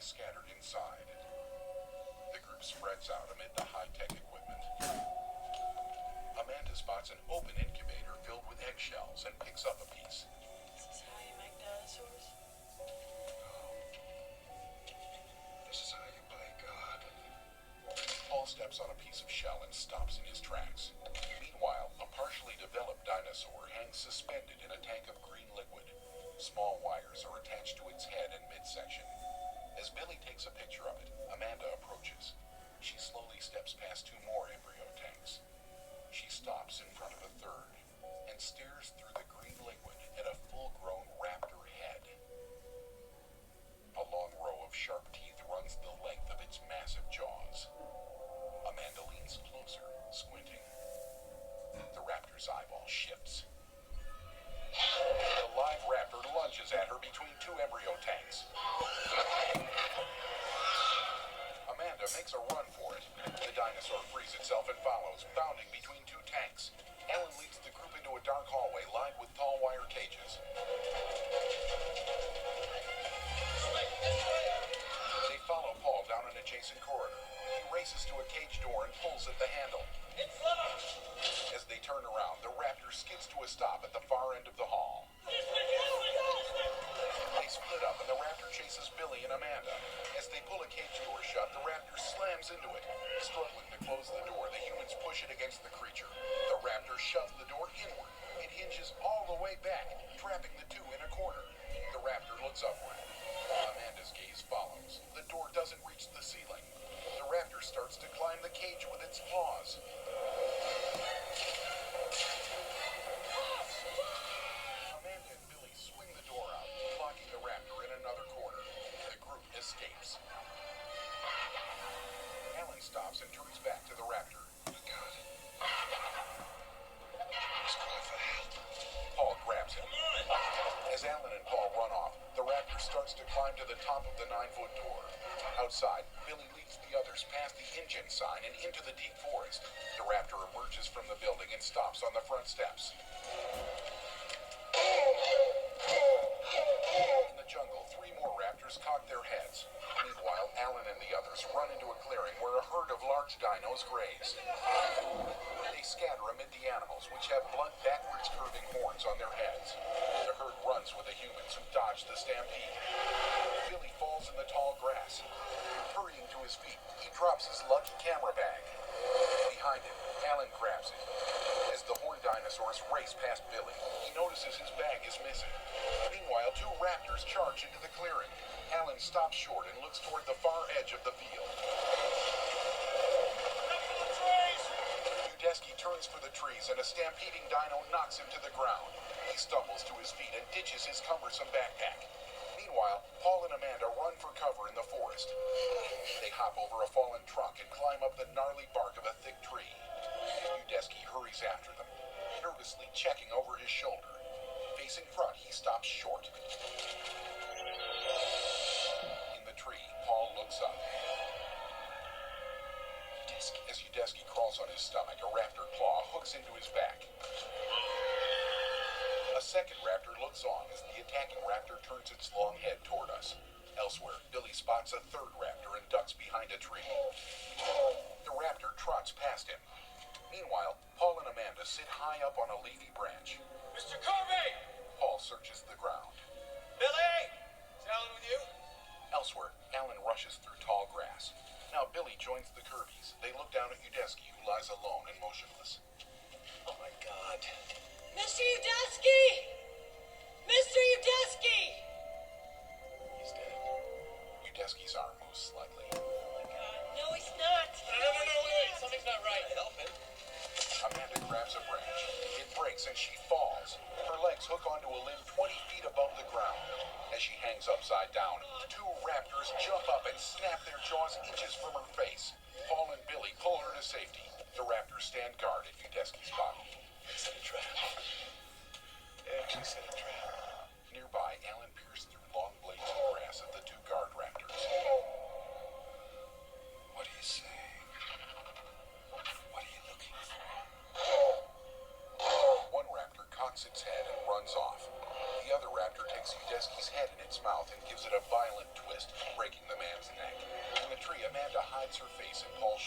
scattered inside. The group spreads out amid the high-tech equipment. Amanda spots an open incubator filled with eggshells and picks up a piece. This is how you make dinosaurs? This is how you play God. Paul steps on a piece of shell and stops in his tracks. Meanwhile, a partially developed dinosaur hangs suspended in a tank of green liquid. Small wires are attached to its head and midsection. As Billy takes a picture of it, Amanda approaches. She slowly steps past two more embryo tanks. She stops in front of a third and stares through the green liquid at a full-grown raptor head. A long row of sharp teeth runs the length of its massive jaws. Amanda leans closer, squinting. The raptor's eyeball shifts. The live raptor lunges at her between two embryo tanks. Amanda makes a run for it. The dinosaur frees itself and follows, bounding between two tanks. Ellen leads the group into a dark hallway lined with tall wire cages. They follow Paul down an adjacent corridor. He races to a cage door and pulls at the handle. It's locked! As they turn around, the raptor skids to a stop at the far end of the hall. They split up and the raptor chases Billy and Amanda. As they pull a cage door shut, the raptor slams into it. Struggling to close the door, the humans push it against the creature. The raptor shoves the door inward. It hinges all the way back, trapping the two in a corner. The raptor looks upward. Amanda's gaze follows. The door doesn't reach the ceiling. The raptor starts to climb the cage with its claws. Amanda and Billy swing the door out, blocking the raptor in another corner. The group escapes. Alan stops and turns back to the raptor. Oh, God. He's calling for help. Paul grabs him. As Alan and Paul run off, the raptor starts to climb to the top of the 9-foot door. Outside, Billy leads the others past the engine sign and into the deep forest. The raptor emerges from the building and stops on the front steps. In the jungle, 3 more raptors cock their heads. Meanwhile, Alan and the others run into a clearing where a herd of large dinos graze. They scatter amid the animals, which have blunt, backwards curving horns on their heads. The herd runs with the humans who dodge the stampede. Billy falls in the tall grass. Hurrying to his feet, he drops his lucky camera bag. Behind him, Alan grabs it. As the horned dinosaurs race past Billy, he notices his bag is missing. Meanwhile, 2 raptors charge into the clearing. Alan stops short and looks toward the far edge of the field. Udesky turns for the trees and a stampeding dino knocks him to the ground. He stumbles to his feet and ditches his cumbersome backpack. Meanwhile, Paul and Amanda run for cover in the forest. They hop over a fallen trunk and climb up the gnarly bark of a thick tree. Udesky hurries after them, nervously checking over his shoulder. Facing front, he stops short. In the tree, Paul looks up. As Udesky crawls on his stomach, a raptor claw hooks into his back. A second raptor looks on as the attacking raptor turns its long head toward us. Elsewhere, Billy spots a third raptor and ducks behind a tree. The raptor trots past him. Meanwhile, Paul and Amanda sit high up on a leafy branch. Mr. Corby! Paul searches the ground. Billy! Is Alan with you? Elsewhere, Alan rushes through tall grass. Now Billy joins the Kirby's. They look down at Udesky, who lies alone and motionless. Oh my God. Mr. Udesky! Mr. Udesky! He's dead. Udesky's arm moves slightly. Oh my God. No, he's not. No, wait. Something's not right. Help him. Amanda grabs a branch. It breaks and she falls. Her legs hook onto a limb 20 feet above the ground. As she hangs upside down, 2 raptors jump up and snap their jaws inches from her face. Paul and Billy pull her to safety. The raptors stand guard at Udesky's body. They set a trap. They actually set a trap. Nearby, Alan peers through long blades of grass at the 2 guard raptors. What are you saying? What are you looking for? One raptor cocks its head and runs off. The other raptor takes Udesky's head in its mouth and gives it a violent twist, breaking the man's Amanda hides her face in Paul's